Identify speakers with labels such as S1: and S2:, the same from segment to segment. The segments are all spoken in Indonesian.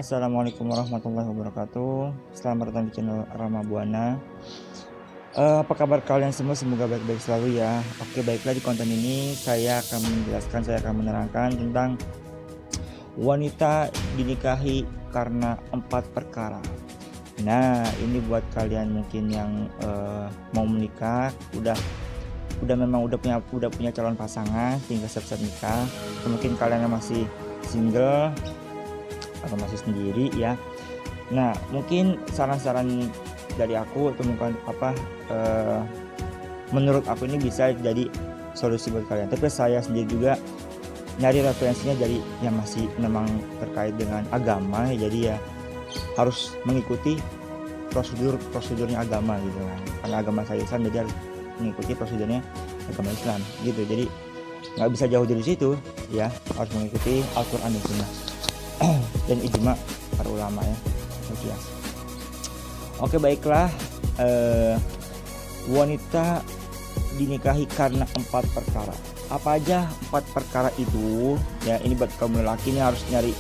S1: Assalamualaikum warahmatullahi wabarakatuh. Selamat datang di channel Rama Buana. Apa kabar kalian semua? Semoga baik-baik selalu ya. Oke, baiklah, di konten ini saya akan menerangkan tentang wanita dinikahi karena 4 perkara. Nah, ini buat kalian mungkin yang mau menikah, udah punya calon pasangan, tinggal siap-siap nikah. Atau mungkin kalian yang masih single atau masih sendiri ya. Nah, mungkin saran-saran dari aku atau mungkin menurut aku ini bisa jadi solusi buat kalian. Tapi saya sendiri juga nyari referensinya dari yang masih memang terkait dengan agama ya, jadi ya harus mengikuti prosedurnya agama gitu kan. Karena agama saya Islam, jadi harus mengikuti prosedurnya agama Islam gitu. Jadi nggak bisa jauh dari situ ya, harus mengikuti Al-Quran dan Sunnah dan ijma para ulama ya. Oke, baiklah, wanita dinikahi karena 4 perkara. Apa aja 4 perkara itu ya? Ini buat kaum lelaki, ini harus nyari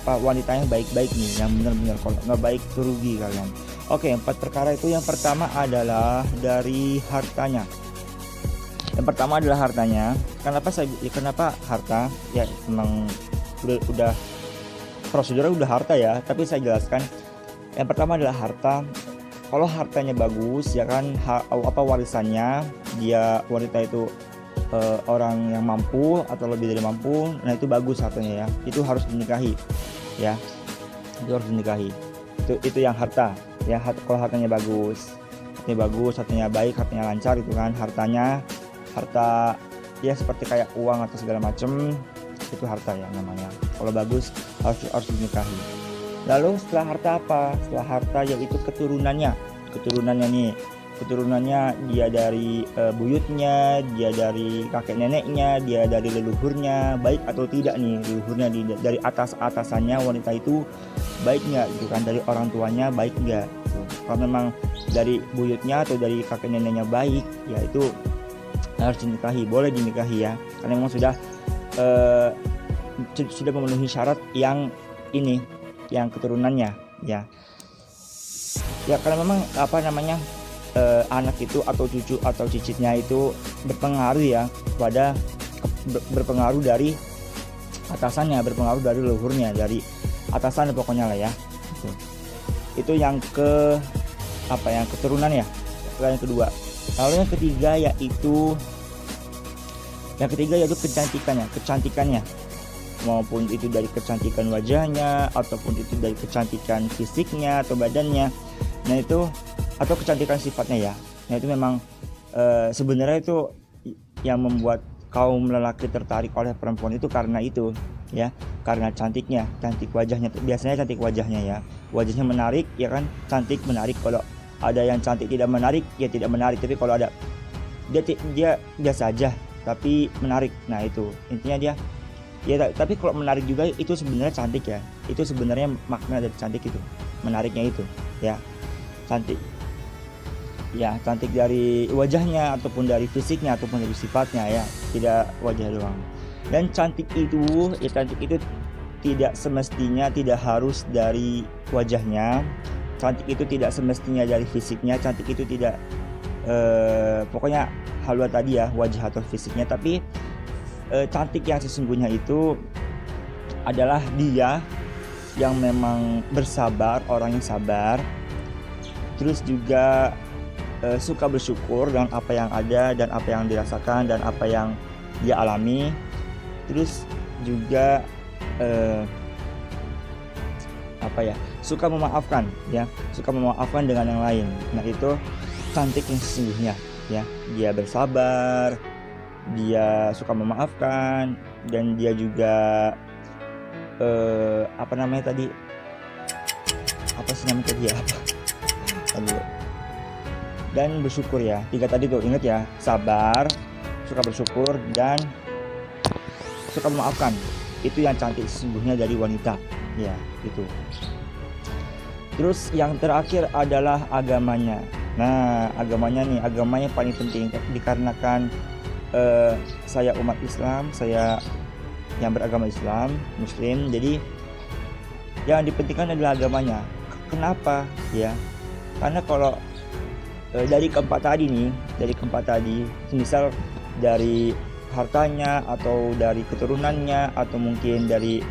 S1: wanita yang baik-baik nih, yang benar-benar. Kalau nggak baik tuh rugi kalian. Oke, 4 perkara itu yang pertama adalah dari hartanya. Yang pertama adalah hartanya. Kenapa harta? Ya memang udah prosedurnya udah harta ya, tapi saya jelaskan. Yang pertama adalah harta. Kalau hartanya bagus ya kan, warisannya, dia wanita itu orang yang mampu atau lebih dari mampu, nah itu bagus hartanya ya, itu harus dinikahi ya, itu harus dinikahi. Itu yang harta ya. Kalau hartanya bagus, hartanya baik, hartanya lancar itu kan, harta ya seperti kayak uang atau segala macem, itu harta ya namanya. Kalau bagus harus dinikahi. Lalu setelah harta apa? Setelah harta yaitu keturunannya dia dari buyutnya, dia dari kakek neneknya, dia dari leluhurnya, baik atau tidak nih leluhurnya, dari atasannya wanita itu baik nggak gitu kan, dari orang tuanya baik nggak gitu. Kalau memang dari buyutnya atau dari kakek neneknya baik ya, itu harus dinikahi, boleh dinikahi ya, karena memang sudah memenuhi syarat yang ini, yang keturunannya ya. Ya karena memang anak itu atau cucu atau cicitnya itu berpengaruh ya berpengaruh dari atasannya, berpengaruh dari leluhurnya, dari atasan pokoknya lah ya. Itu yang keturunan ya. Yang kedua. Lalu yang ketiga yaitu kecantikannya. Maupun itu dari kecantikan wajahnya ataupun itu dari kecantikan fisiknya atau badannya. Nah itu, atau kecantikan sifatnya ya. Nah itu memang sebenarnya itu yang membuat kaum lelaki tertarik oleh perempuan itu karena itu ya, karena cantik wajahnya. Biasanya cantik wajahnya ya, wajahnya menarik ya kan, cantik menarik. Kalau ada yang cantik tidak menarik ya tidak menarik, tapi kalau ada dia biasa aja tapi menarik, nah itu intinya dia ya. Tapi kalau menarik juga itu sebenarnya cantik ya, itu sebenarnya makna dari cantik itu, menariknya itu ya, cantik ya, cantik dari wajahnya ataupun dari fisiknya ataupun dari sifatnya ya, tidak wajah doang. Dan cantik itu tidak semestinya, tidak harus dari wajahnya. Cantik itu tidak semestinya dari fisiknya. Cantik itu tidak pokoknya halwa tadi ya, wajah atau fisiknya. Tapi cantik yang sesungguhnya itu adalah dia yang memang bersabar, orang yang sabar, terus juga suka bersyukur dengan apa yang ada dan apa yang dirasakan dan apa yang dia alami. Terus juga suka memaafkan ya, suka memaafkan dengan yang lain. Nah itu cantik yang sesungguhnya ya. Dia bersabar, dia suka memaafkan, dan dia juga dan bersyukur ya. 3 tadi tuh, ingat ya, sabar, suka bersyukur, dan suka memaafkan. Itu yang cantik sesungguhnya dari wanita ya, itu. Terus yang terakhir adalah agamanya. Nah, agamanya paling penting, dikarenakan saya umat Islam, saya yang beragama Islam, Muslim, jadi yang dipentingkan adalah agamanya. Kenapa ya? Karena kalau dari keempat tadi, misal dari hartanya atau dari keturunannya atau mungkin dari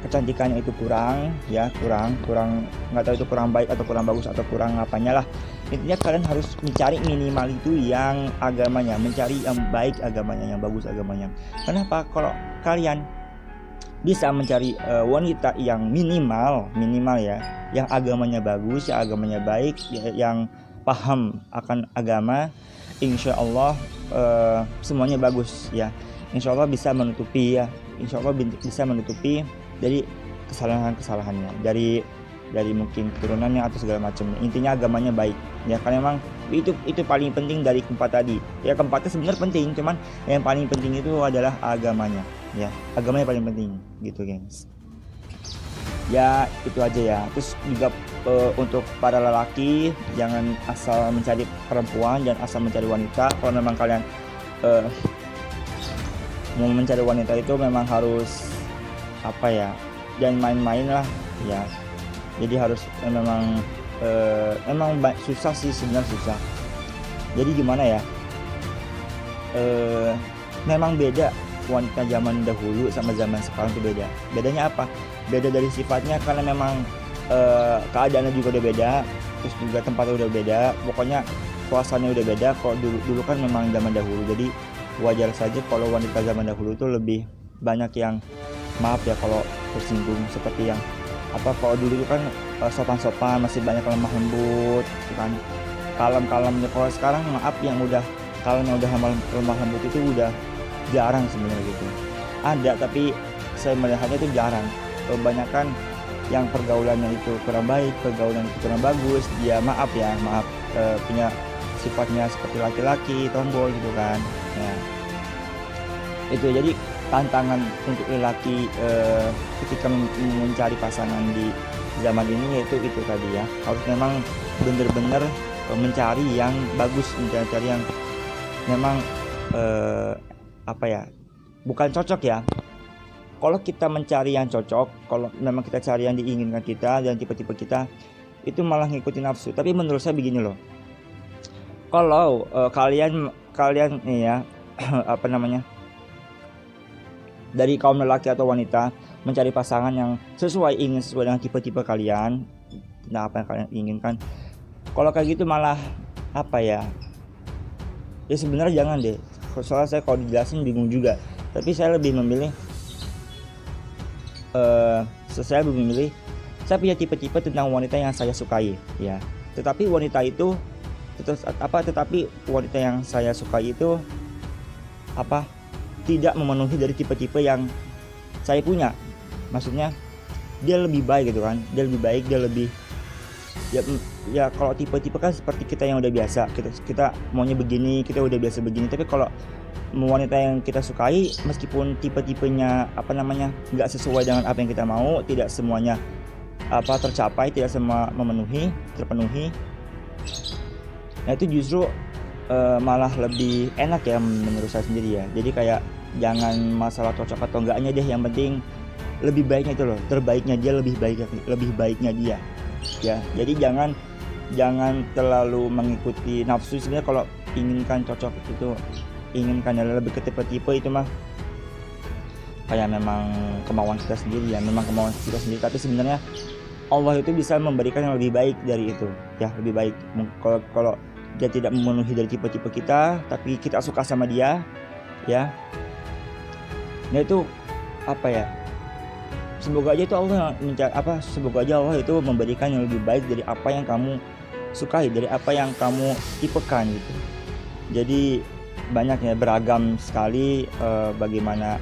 S1: kecantikannya itu kurang, nggak tahu itu kurang baik atau kurang bagus atau kurang apanya lah. Intinya kalian harus mencari minimal itu yang agamanya, mencari yang baik agamanya, yang bagus agamanya. Kenapa? Kalau kalian bisa mencari wanita yang minimal ya, yang agamanya bagus, yang agamanya baik, yang paham akan agama, insya Allah semuanya bagus ya. Insya Allah bisa menutupi dari kesalahannya, dari mungkin keturunannya atau segala macam. Intinya agamanya baik ya, karena memang itu paling penting dari keempat tadi ya. Keempatnya sebenarnya penting, cuman yang paling penting itu adalah agamanya ya. Agamanya paling penting gitu gengs ya. Itu aja ya. Terus juga untuk para lelaki, jangan asal mencari perempuan, jangan asal mencari wanita. Kalau memang kalian mau mencari wanita itu memang harus jangan main-main lah ya. Jadi harus memang susah sih sebenarnya, susah. Jadi gimana ya, memang beda wanita zaman dahulu sama zaman sekarang itu beda. Bedanya apa? Beda dari sifatnya, karena memang keadaannya juga udah beda, terus juga tempatnya udah beda, pokoknya suasananya udah beda. Kalau dulu kan memang zaman dahulu, jadi wajar saja kalau wanita zaman dahulu itu lebih banyak yang maaf ya kalau tersinggung, seperti yang kalau dulu itu kan sopan-sopan, masih banyak lemah lembut kan, kalem-kalemnya. Kalau sekarang maaf, yang udah kalem, yang udah lemah lembut itu udah jarang sebenarnya gitu. Ada, tapi saya melihatnya itu jarang. Kebanyakan yang pergaulannya itu kurang baik, pergaulan itu kurang bagus, dia punya sifatnya seperti laki-laki, tomboy gitu kan ya. Itu jadi tantangan untuk lelaki ketika mencari pasangan di zaman ini, yaitu itu tadi ya, harus memang benar-benar mencari yang bagus, mencari yang memang bukan cocok ya. Kalau kita mencari yang cocok, kalau memang kita cari yang diinginkan kita dan tipe-tipe kita, itu malah ngikutin nafsu. Tapi menurut saya begini loh, kalau kalian nih ya dari kaum lelaki atau wanita mencari pasangan yang sesuai dengan tipe-tipe kalian, nah apa yang kalian inginkan, kalau kayak gitu malah ya sebenarnya jangan deh. Soalnya saya kalau dijelasin bingung juga, tapi saya lebih memilih saya punya tipe-tipe tentang wanita yang saya sukai ya. Tetapi wanita yang saya sukai itu tidak memenuhi dari tipe-tipe yang saya punya. Maksudnya dia lebih baik gitu kan, dia lebih ya kalau tipe-tipe kan seperti kita yang udah biasa, kita maunya begini, kita udah biasa begini. Tapi kalau wanita yang kita sukai, meskipun tipe-tipenya nggak sesuai dengan apa yang kita mau, tidak semuanya tercapai, tidak semua terpenuhi, nah itu justru malah lebih enak ya menurut saya sendiri ya. Jadi kayak jangan masalah cocok atau enggaknya deh, yang penting lebih baiknya itu loh, terbaiknya dia, lebih baiknya dia ya. Jadi jangan terlalu mengikuti nafsu. Sebenarnya kalau inginkan cocok itu, inginkan lebih ke tipe-tipe itu mah kayak memang kemauan kita sendiri ya, tapi sebenarnya Allah itu bisa memberikan yang lebih baik dari itu ya, lebih baik. Kalau dia tidak memenuhi dari tipe-tipe kita, tapi kita suka sama dia ya, nah itu semoga aja itu semoga aja Allah itu memberikan yang lebih baik dari apa yang kamu sukai, dari apa yang kamu tipekan gitu. Jadi banyak ya, beragam sekali bagaimana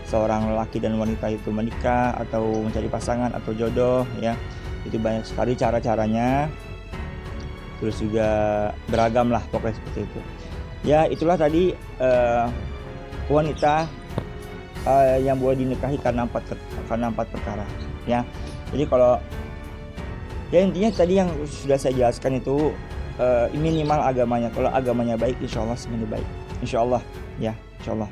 S1: seorang lelaki dan wanita itu menikah atau mencari pasangan atau jodoh ya. Itu banyak sekali cara-caranya, terus juga beragam lah pokoknya seperti itu ya. Itulah tadi wanita yang boleh dinikahi karena empat perkara ya. Jadi kalau ya intinya tadi yang sudah saya jelaskan itu minimal agamanya. Kalau agamanya baik, insya Allah semuanya baik, insya Allah ya, insya Allah.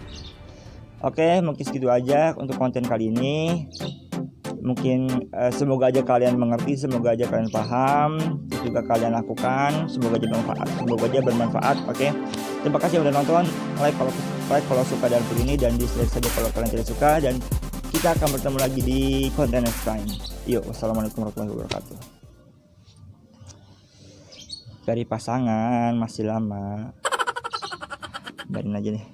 S1: Oke, mungkin segitu aja untuk konten kali ini. Mungkin semoga aja kalian mengerti, semoga aja kalian paham, juga kalian lakukan, semoga aja bermanfaat. Oke. Terima kasih udah nonton. Like kalau suka dan begini, dan dislike saja kalau kalian tidak suka, dan kita akan bertemu lagi di konten next time. Yuk, wassalamualaikum warahmatullahi wabarakatuh. Cari pasangan masih lama. Biarin aja deh.